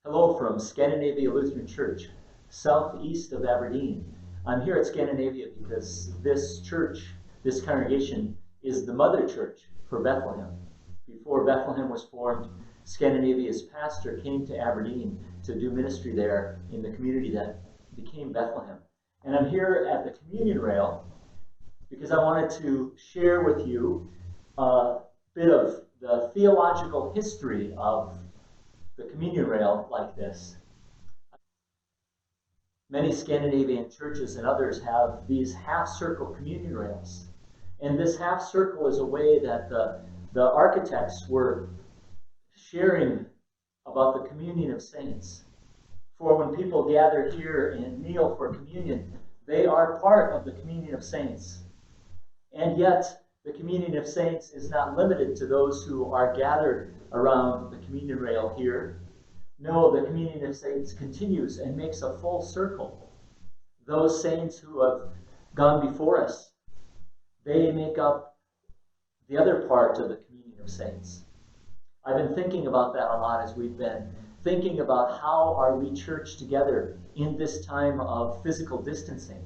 Hello from Scandinavia Lutheran Church, southeast of Aberdeen. I'm here at Scandinavia because this church, this congregation, is the mother church for Bethlehem. Before Bethlehem was formed, Scandinavia's pastor came to Aberdeen to do ministry there in the community that became Bethlehem. And I'm here at the communion rail because I wanted to share with you a bit of the theological history of the communion rail like this. Many Scandinavian churches and others have these half-circle communion rails. And this half circle is a way that the architects were sharing about the communion of saints. For when people gather here and kneel for communion, they are part of the communion of saints. And yet, the communion of saints is not limited to those who are gathered around the communion rail here. No, the communion of saints continues and makes a full circle. Those saints who have gone before us, they make up the other part of the communion of saints. I've been thinking about that a lot as we've been thinking about how are we church together in this time of physical distancing,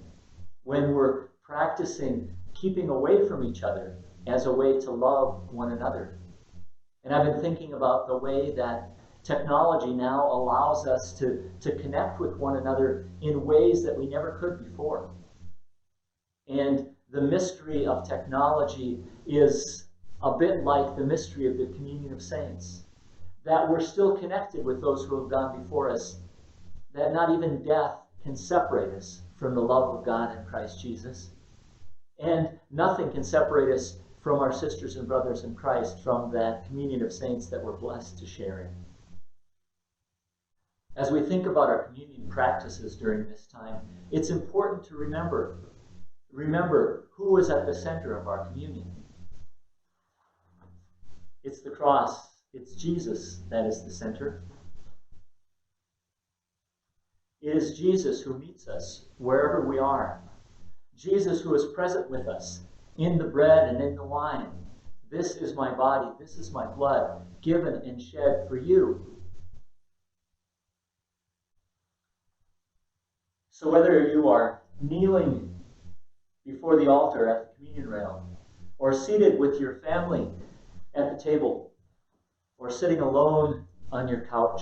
when we're practicing keeping away from each other as a way to love one another. And I've been thinking about the way that technology now allows us to connect with one another in ways that we never could before. And the mystery of technology is a bit like the mystery of the communion of saints, that we're still connected with those who have gone before us, that not even death can separate us from the love of God in Christ Jesus. And nothing can separate us from our sisters and brothers in Christ, from that communion of saints that we're blessed to share in. As we think about our communion practices during this time, it's important to remember who is at the center of our communion. It's the cross. It's Jesus that is the center. It is Jesus who meets us wherever we are. Jesus who is present with us in the bread and in the wine. This is my body, this is my blood, given and shed for you. So whether you are kneeling before the altar at the communion rail, or seated with your family at the table, or sitting alone on your couch,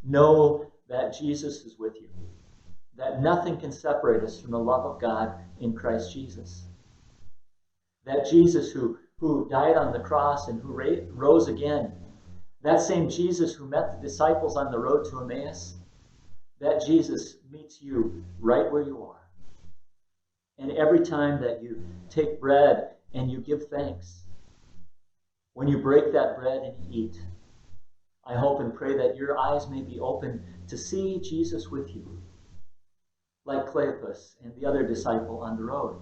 know that Jesus is with you, that nothing can separate us from the love of God in Christ Jesus. That Jesus who died on the cross and who rose again, that same Jesus who met the disciples on the road to Emmaus, that Jesus meets you right where you are. And every time that you take bread and you give thanks, when you break that bread and you eat, I hope and pray that your eyes may be open to see Jesus with you, like Cleopas and the other disciple on the road.